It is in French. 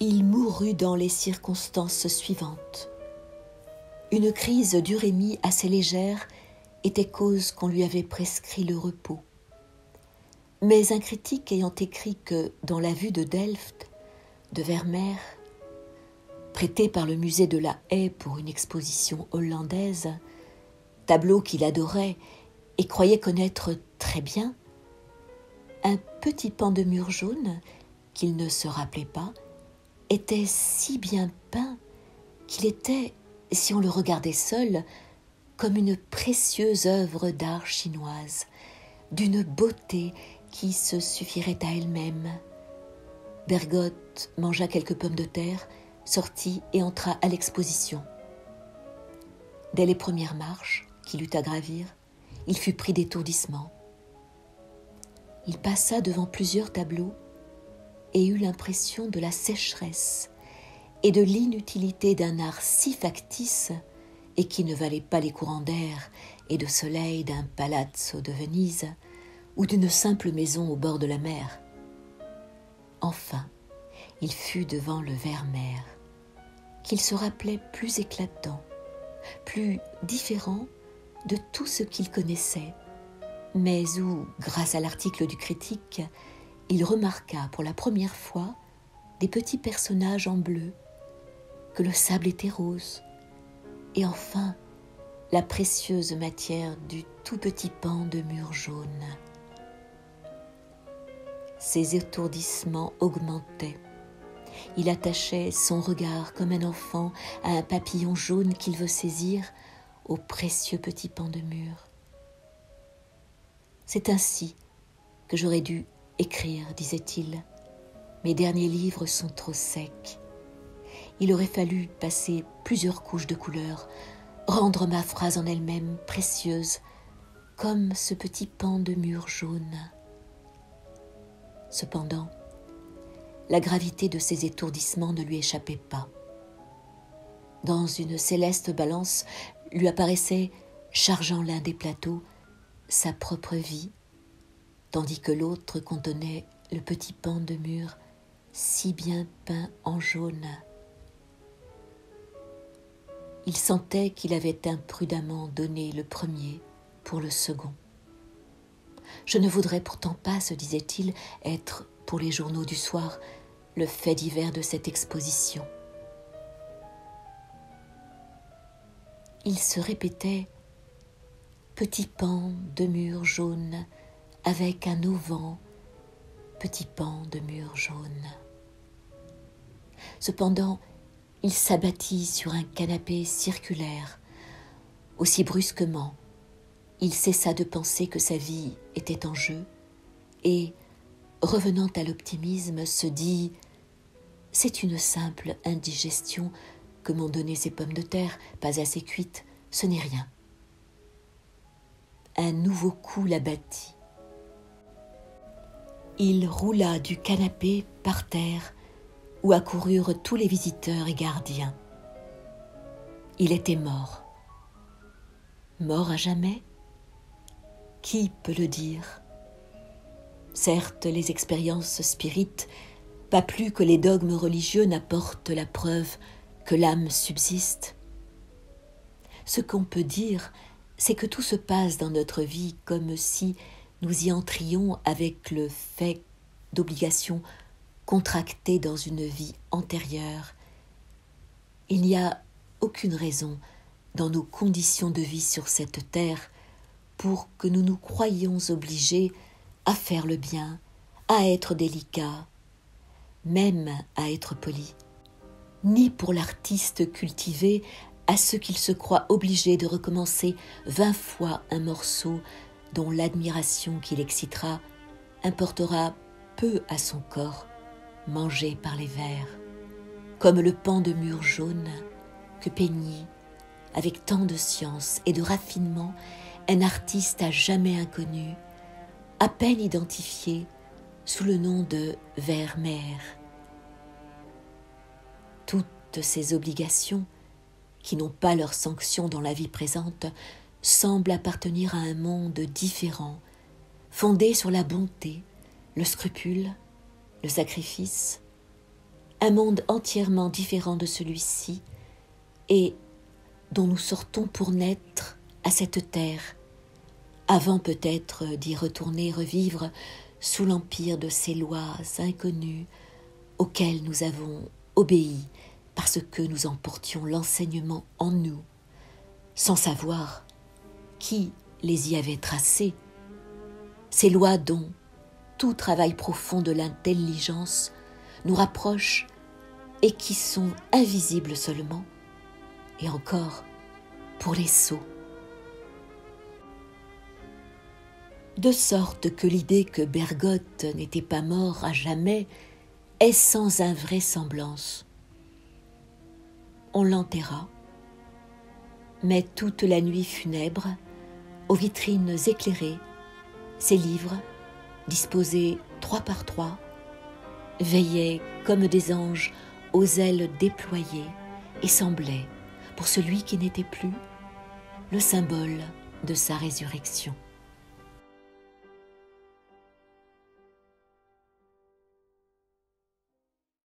Il mourut dans les circonstances suivantes. Une crise d'urémie assez légère était cause qu'on lui avait prescrit le repos. Mais un critique ayant écrit que dans la vue de Delft, de Vermeer, prêté par le musée de la Haye pour une exposition hollandaise, tableau qu'il adorait et croyait connaître très bien, un petit pan de mur jaune, qu'il ne se rappelait pas, était si bien peint qu'il était, si on le regardait seul, comme une précieuse œuvre d'art chinoise, d'une beauté qui se suffirait à elle-même. Bergotte mangea quelques pommes de terre, sortit et entra à l'exposition. Dès les premières marches qu'il eut à gravir, il fut pris d'étourdissement. Il passa devant plusieurs tableaux et eut l'impression de la sécheresse et de l'inutilité d'un art si factice et qui ne valait pas les courants d'air et de soleil d'un palazzo de Venise ou d'une simple maison au bord de la mer. Enfin, il fut devant le Vermeer, qu'il se rappelait plus éclatant, plus différent de tout ce qu'il connaissait, mais où, grâce à l'article du critique, il remarqua pour la première fois des petits personnages en bleu, que le sable était rose, et enfin la précieuse matière du tout petit pan de mur jaune. Ses étourdissements augmentaient. Il attachait son regard comme un enfant à un papillon jaune qu'il veut saisir au précieux petit pan de mur. C'est ainsi que j'aurais dû écrire, disait-il. Mes derniers livres sont trop secs. Il aurait fallu passer plusieurs couches de couleurs, rendre ma phrase en elle-même précieuse, comme ce petit pan de mur jaune. Cependant, la gravité de ses étourdissements ne lui échappait pas. Dans une céleste balance lui apparaissait, chargeant l'un des plateaux, sa propre vie, tandis que l'autre contenait le petit pan de mur si bien peint en jaune. Il sentait qu'il avait imprudemment donné le premier pour le second. Je ne voudrais pourtant pas, se disait-il, être, pour les journaux du soir, le fait divers de cette exposition. Il se répétait « Petit pan de mur jaune, avec un auvent, petit pan de mur jaune. » Cependant, il s'abattit sur un canapé circulaire. Aussi brusquement, il cessa de penser que sa vie était en jeu et, revenant à l'optimisme, se dit « C'est une simple indigestion que m'ont donné ces pommes de terre, pas assez cuites, ce n'est rien. » Un nouveau coup l'abattit. Il roula du canapé par terre où accoururent tous les visiteurs et gardiens. Il était mort. Mort à jamais ? Qui peut le dire ? Certes, les expériences spirites, pas plus que les dogmes religieux, n'apportent la preuve que l'âme subsiste. Ce qu'on peut dire, c'est que tout se passe dans notre vie comme si nous y entrions avec le fait d'obligation contractée dans une vie antérieure. Il n'y a aucune raison dans nos conditions de vie sur cette terre pour que nous nous croyions obligés à faire le bien, à être délicats, même à être polis, ni pour l'artiste cultivé à ce qu'il se croit obligé de recommencer 20 fois un morceau dont l'admiration qu'il excitera importera peu à son corps, mangé par les vers, comme le pan de mur jaune que peignit, avec tant de science et de raffinement, un artiste à jamais inconnu, à peine identifié sous le nom de Vermeer. Toutes ces obligations, qui n'ont pas leur sanction dans la vie présente, semblent appartenir à un monde différent, fondé sur la bonté, le scrupule, le sacrifice, un monde entièrement différent de celui-ci, et dont nous sortons pour naître à cette terre, avant peut-être d'y retourner revivre sous l'empire de ces lois inconnues auxquelles nous avons obéi parce que nous en portions l'enseignement en nous, sans savoir qui les y avait tracées, ces lois dont tout travail profond de l'intelligence nous rapproche et qui sont invisibles seulement, et encore pour les sots. De sorte que l'idée que Bergotte n'était pas mort à jamais est sans invraisemblance. On l'enterra, mais toute la nuit funèbre, aux vitrines éclairées, ses livres, disposés 3 par 3, veillaient comme des anges aux ailes déployées et semblaient, pour celui qui n'était plus, le symbole de sa résurrection.